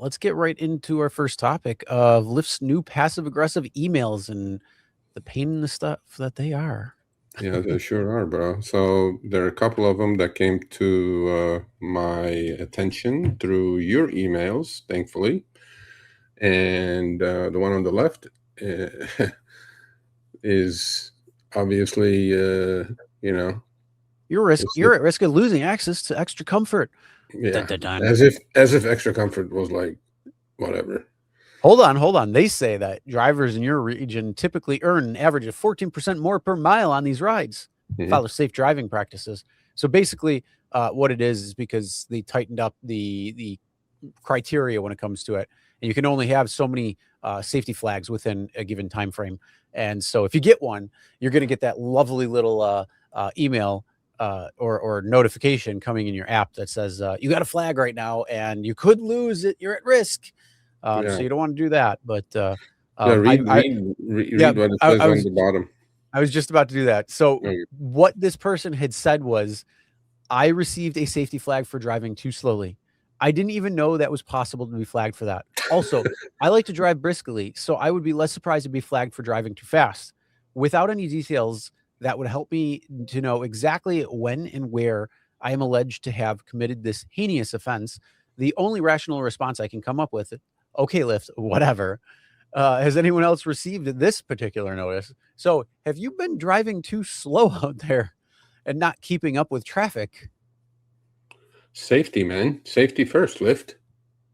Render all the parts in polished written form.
let's get right into our first topic of Lyft's new passive-aggressive emails and the pain in the stuff that they are. Yeah, they sure are, bro. So there are a couple of them that came to my attention through your emails, thankfully. And the one on the left is obviously, You're at risk of losing access to extra comfort. yeah, Dun, dun, dun. as if extra comfort was like whatever. Hold on. They say that drivers in your region typically earn an average of 14% more per mile on these rides. Mhm. Follow safe driving practices. So basically, what it is because they tightened up the criteria when it comes to it, and you can only have so many safety flags within a given time frame. And so, if you get one, you're going to get that lovely little email or notification coming in your app that says you got a flag right now, and you could lose it. You're at risk. Yeah. So you don't want to do that. But Yeah, read what it says on the bottom. I was just about to do that. So Okay. what this person had said was, I received a safety flag for driving too slowly. I didn't even know that was possible to be flagged for that. Also, I like to drive briskly, so I would be less surprised to be flagged for driving too fast. Without any details, that would help me to know exactly when and where I am alleged to have committed this heinous offense. The only rational response I can come up with, okay, Lyft, whatever. Has anyone else received this particular notice? So have you been driving too slow out there and not keeping up with traffic? Safety, man. Safety first, Lyft.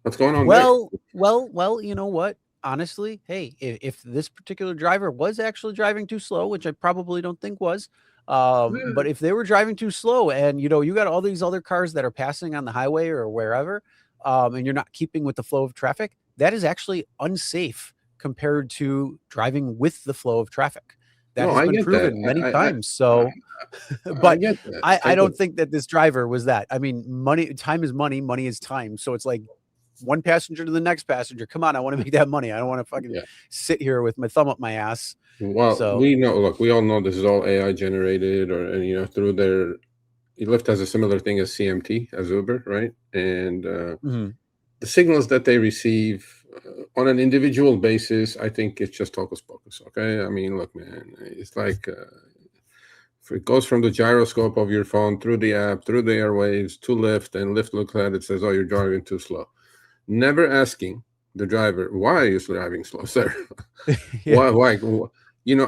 What's going on Well, you know what? Honestly, hey, if this particular driver was actually driving too slow, which I probably don't think was, but if they were driving too slow and, you got all these other cars that are passing on the highway or wherever, and you're not keeping with the flow of traffic, that is actually unsafe compared to driving with the flow of traffic. That No, has I been get proven that. many times. So, I but get that. I don't think that this driver was that. I mean, time is money is time. So it's like one passenger to the next passenger. Come on, I want to make that money. I don't want to fucking Yeah. sit here with my thumb up my ass. Well, So we know. Look, we all know this is all AI generated, through their. Lyft has a similar thing as CMT, as Uber, right? And the signals that they receive on an individual basis, I think it's just hocus pocus. Okay, I mean, look, man, it's like if it goes from the gyroscope of your phone through the app, through the airwaves to Lyft, and Lyft looks at it, says, "Oh, you're driving too slow." Never asking the driver, "Why are you driving slow, sir?" yeah. Why?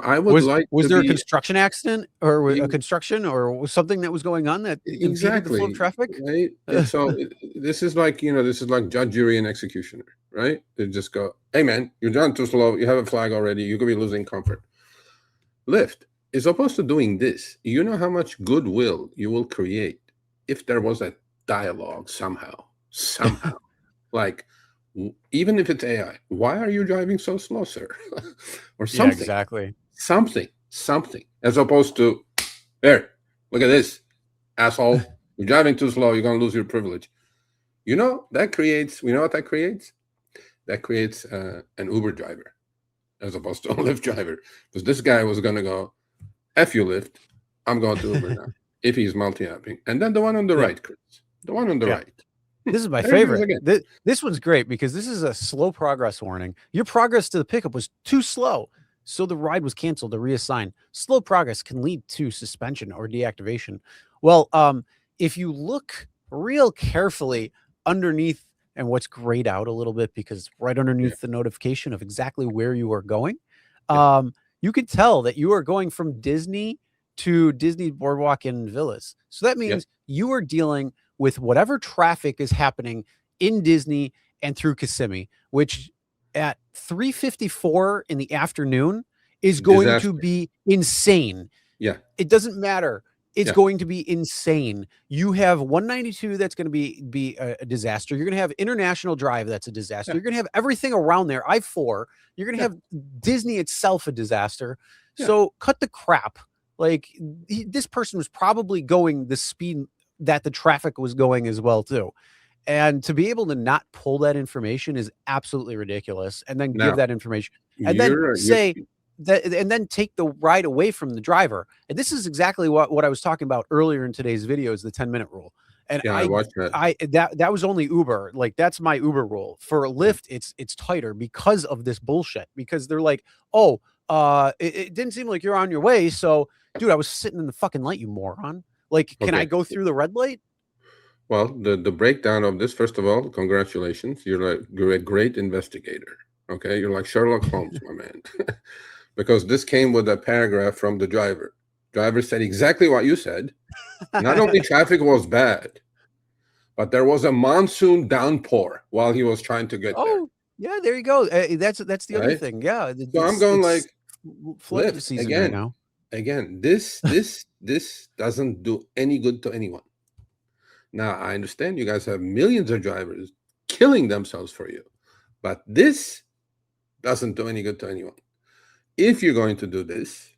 I would like. Was there a be construction accident or a you- construction or was something that was going on that impeded the flow of exactly traffic? right. And so this is like judge, jury, and executioner, right? They just go, "Hey, man, you're driving too slow. You have a flag already. You could be losing comfort." Lyft is opposed to doing this. You know how much goodwill you will create if there was a dialogue somehow, like. Even if it's AI, why are you driving so slow, sir? Or Yeah, something, exactly. something, as opposed to, there, look at this, asshole. You're driving too slow. You're going to lose your privilege. We know what that creates? That creates an Uber driver as opposed to a Lyft driver. Because this guy was going to go, F you, Lyft. I'm going to Uber now, if he's multi-apping. And then the one on the right, Chris. The one on the right. This is my favorite. This one's great because this is a slow progress warning. Your progress to the pickup was too slow, so the ride was canceled or reassigned. Slow progress can lead to suspension or deactivation. Well, if you look real carefully underneath and what's grayed out a little bit because right underneath the notification of exactly where you are going, you can tell that you are going from Disney to Disney Boardwalk and Villas. So that means you are dealing with whatever traffic is happening in Disney and through Kissimmee, which at 3:54 in the afternoon is going to be insane. Yeah. It doesn't matter. It's going to be insane. You have 192 that's going to be a disaster. You're going to have International Drive that's a disaster. You're going to have everything around there. I-4. You're going to have Disney itself a disaster. So cut the crap. Like this person was probably going the speed that the traffic was going as well too. And to be able to not pull that information is absolutely ridiculous. And then give that information and then say that, and then take the ride away from the driver. And this is exactly what I was talking about earlier in today's video is the 10-minute rule. And Yeah, I watched that. that was only Uber. Like that's my Uber rule. For Lyft, it's tighter because of this bullshit. Because they're like, oh, it didn't seem like you're on your way. So, dude, I was sitting in the fucking light, you moron. Like, can I go through the red light? Well, the breakdown of this, first of all, congratulations. You're a great investigator. Okay, you're like Sherlock Holmes, my man. Because this came with a paragraph from the driver. Driver said exactly what you said. Not only traffic was bad, but there was a monsoon downpour while he was trying to get there. Oh, yeah, there you go. That's the other thing. Yeah. So I'm going like flood season again, right now. Again, this doesn't do any good to anyone. Now, I understand you guys have millions of drivers killing themselves for you, but this doesn't do any good to anyone. If you're going to do this,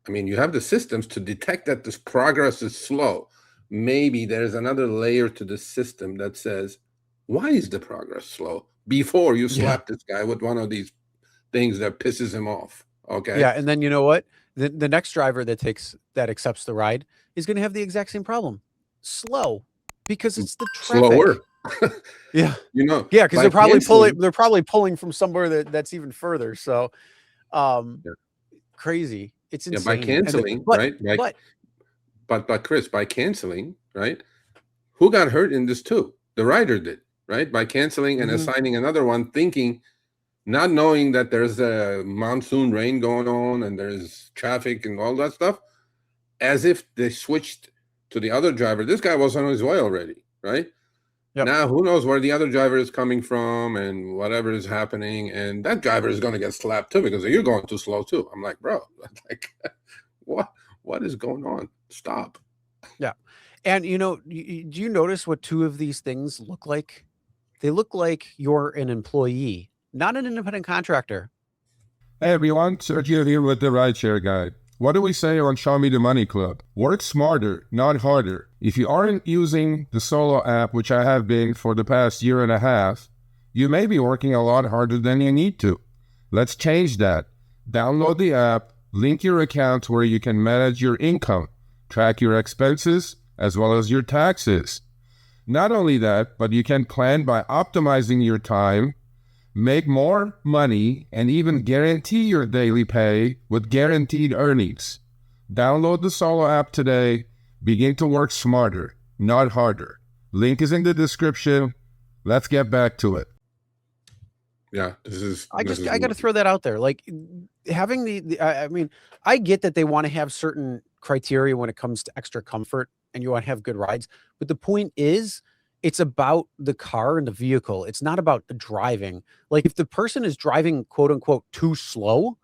I mean, you have the systems to detect that this progress is slow. Maybe there's another layer to the system that says, why is the progress slow? Before you slap this guy with one of these things that pisses him off. Okay. Yeah. And then you know what? The next driver that accepts the ride is going to have the exact same problem. Slow. Because it's the traffic. Slower. Yeah. You know. Yeah, because they're probably pulling from somewhere that's even further. So crazy. It's insane. By canceling, right? But Chris, by canceling, right? Who got hurt in this too? The rider did, right? By canceling and assigning another one, thinking, not knowing that there's a monsoon rain going on and there's traffic and all that stuff, as if they switched to the other driver. This guy was on his way already, right? Yep. Now, who knows where the other driver is coming from and whatever is happening. And that driver is going to get slapped too because you're going too slow too. I'm like, bro, like, what is going on? Stop. Yeah. And, do you notice what two of these things look like? They look like you're an employee, not an independent contractor. Hey, everyone. Sergio here with the Rideshare Guy. What do we say on Show Me the Money Club? Work smarter, not harder. If you aren't using the Solo app, which I have been for the past year and a half, you may be working a lot harder than you need to. Let's change that. Download the app, link your account where you can manage your income, track your expenses, as well as your taxes. Not only that, but you can plan by optimizing your time, make more money, and even guarantee your daily pay with guaranteed earnings. Download the Solo app today. Begin to work smarter, not harder. Link is in the description. Let's get back to it. Yeah, I got to throw that out there. Like having I mean, I get that they want to have certain criteria when it comes to extra comfort and you want to have good rides. But the point is, it's about the car and the vehicle. It's not about the driving. Like if the person is driving, quote unquote, too slow,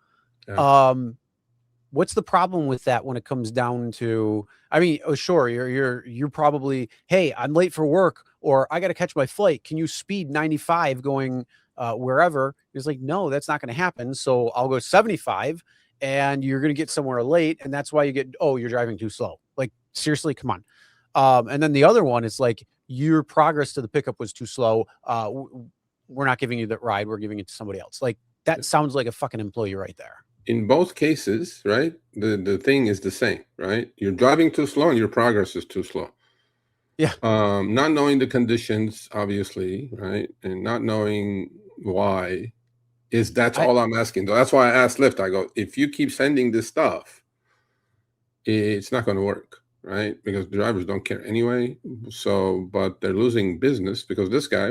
what's the problem with that when it comes down to, I mean, oh, sure. You're probably, hey, I'm late for work or I got to catch my flight. Can you speed 95 going wherever? It's like, no, that's not going to happen. So I'll go 75 and you're going to get somewhere late. And that's why you get, oh, you're driving too slow. Like seriously, come on. And then the other one is like, your progress to the pickup was too slow. We're not giving you that ride. We're giving it to somebody else. Like that sounds like a fucking employee right there. In both cases, right? The thing is the same, right? You're driving too slow and your progress is too slow. Yeah. Not knowing the conditions, obviously, right? And not knowing why that's all I'm asking. That's why I asked Lyft. I go, if you keep sending this stuff, it's not going to work. Right, because drivers don't care anyway. So, but they're losing business because this guy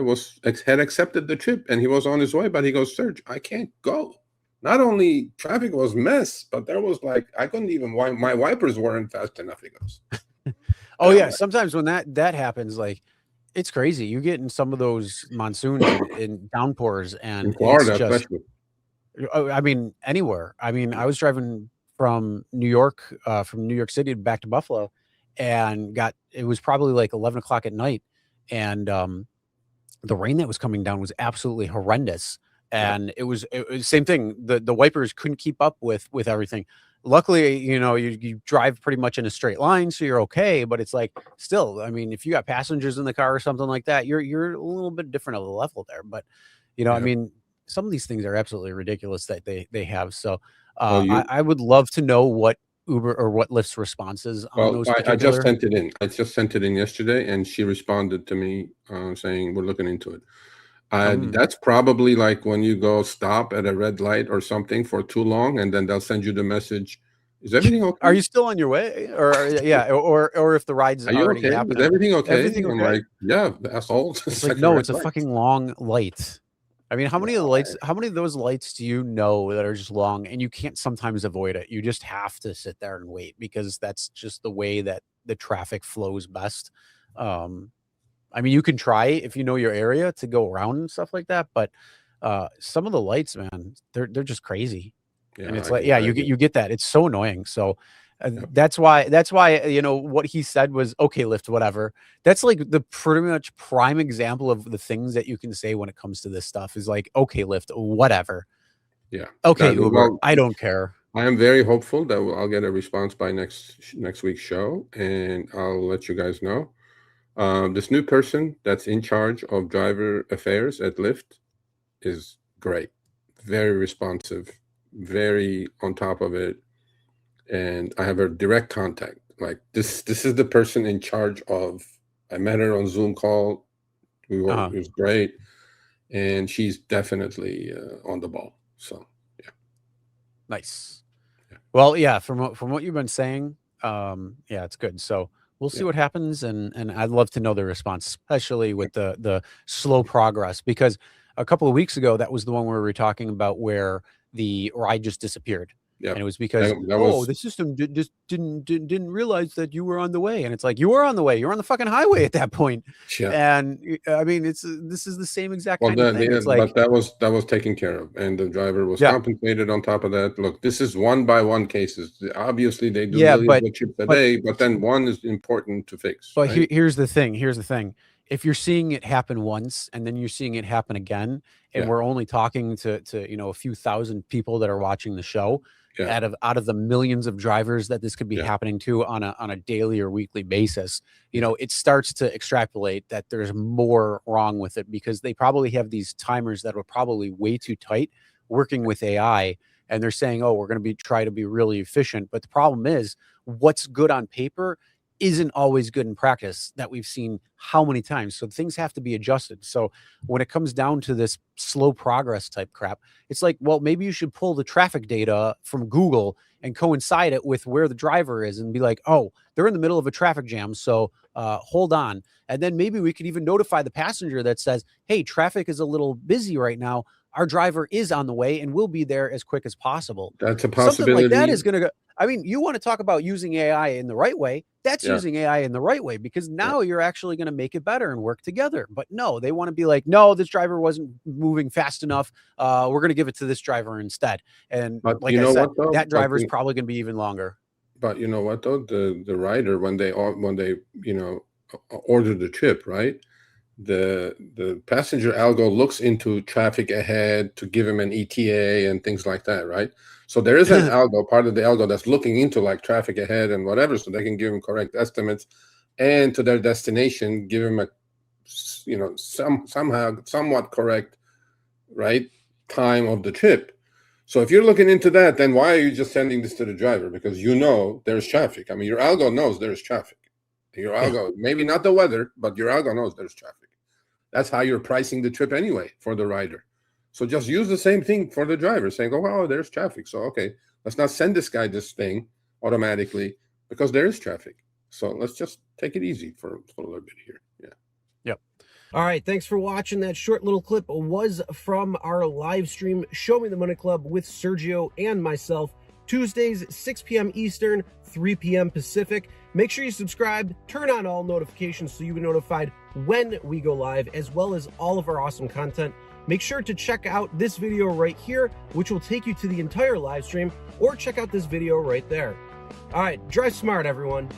had accepted the trip and he was on his way. But he goes, Serge, I can't go. Not only traffic was mess, but there was like I couldn't even my wipers weren't fast enough. He goes. Oh yeah, sometimes when that happens, like it's crazy. You get in some of those monsoons and downpours, and in Florida, especially. I mean, anywhere. I mean, I was driving from New York City back to Buffalo. And it was probably like 11 o'clock at night. And the rain that was coming down was absolutely horrendous. And it was same thing. The wipers couldn't keep up with everything. Luckily, you drive pretty much in a straight line, so you're okay. But it's like still, I mean, if you got passengers in the car or something like that, you're a little bit different of a level there. But I mean, some of these things are absolutely ridiculous that they have. So I would love to know what Uber or what Lyft's response is on Well, those I particular? just sent it in. I just sent it in yesterday, and she responded to me saying we're looking into it. That's probably like when you go stop at a red light or something for too long, and then they'll send you the message. Is everything okay? Are you still on your way? Or yeah, or if the ride's Are you already okay? happening. Is everything okay? Everything okay? I'm like, yeah, asshole. It's like, no, it's a fucking long light. I mean, how many of those lights do you know that are just long and you can't sometimes avoid it? You just have to sit there and wait because that's just the way that the traffic flows best. I mean, you can try if you know your area to go around and stuff like that, but some of the lights, man, they're just crazy. Yeah, and it's like, yeah, you get that. It's so annoying. So that's why, what he said was, okay, Lyft, whatever. That's like the pretty much prime example of the things that you can say when it comes to this stuff is like, okay, Lyft, whatever. Yeah. Okay, Uber, I don't care. I am very hopeful that I'll get a response by next week's show, and I'll let you guys know. This new person that's in charge of driver affairs at Lyft is great, very responsive, very on top of it, and I have her direct contact. Like this is the person in charge of. I met her on Zoom call. It was great, and she's definitely on the ball. So yeah, nice. Yeah. Well, yeah, from what you've been saying, yeah, it's good. So we'll see what happens, and I'd love to know the response, especially with the slow progress, because a couple of weeks ago, that was the one where we were talking about where the ride just disappeared. Yeah. And it was because, the system just didn't realize that you were on the way. And it's like, you were on the way. You're on the fucking highway at that point. Yeah. And I mean, this is the same exact kind of thing. It's like, but that was taken care of. And the driver was compensated on top of that. Look, this is one by one cases. Obviously, they do millions of trips a day, but then one is important to fix. But here's the thing. If you're seeing it happen once and then you're seeing it happen again, and we're only talking to a few thousand people that are watching the show, out of the millions of drivers that this could be happening to on a daily or weekly basis, it starts to extrapolate that there's more wrong with it, because they probably have these timers that are probably way too tight working with AI, and they're saying, oh, we're going to try to be really efficient. But the problem is, what's good on paper isn't always good in practice, that we've seen how many times. So things have to be adjusted. So when it comes down to this slow progress type crap, it's like, well, maybe you should pull the traffic data from Google and coincide it with where the driver is and be like, oh, they're in the middle of a traffic jam, so hold on. And then maybe we could even notify the passenger that says, hey, traffic is a little busy right now. Our driver is on the way and will be there as quick as possible. That's a possibility. Something like that is going to go. I mean, you want to talk about using AI in the right way. That's using AI in the right way, because now you're actually going to make it better and work together. But no, they want to be like, no, this driver wasn't moving fast enough. We're going to give it to this driver instead. And like I said, that driver is probably going to be even longer. But you know what, though? The rider, when they order the trip, right? The passenger algo looks into traffic ahead to give him an ETA and things like that, right? So there is an algo, part of the algo, that's looking into like traffic ahead and whatever, so they can give him correct estimates, and to their destination give him a somewhat correct, right, time of the trip. So if you're looking into that, then why are you just sending this to the driver? Because there's traffic. I mean, your algo knows there's traffic. Your algo, maybe not the weather, but your algo knows there's traffic. That's how you're pricing the trip anyway for the rider. So just use the same thing for the driver, saying, oh, there's traffic. So, okay, let's not send this guy this thing automatically because there is traffic. So let's just take it easy for a little bit here. Yeah. Yep. All right. Thanks for watching. That short little clip was from our live stream, Show Me the Money Club with Sergio and myself, Tuesdays, 6 p.m. Eastern, 3 p.m. Pacific. Make sure you subscribe, turn on all notifications so you get notified when we go live, as well as all of our awesome content. Make sure to check out this video right here, which will take you to the entire live stream, or check out this video right there. All right, drive smart, everyone.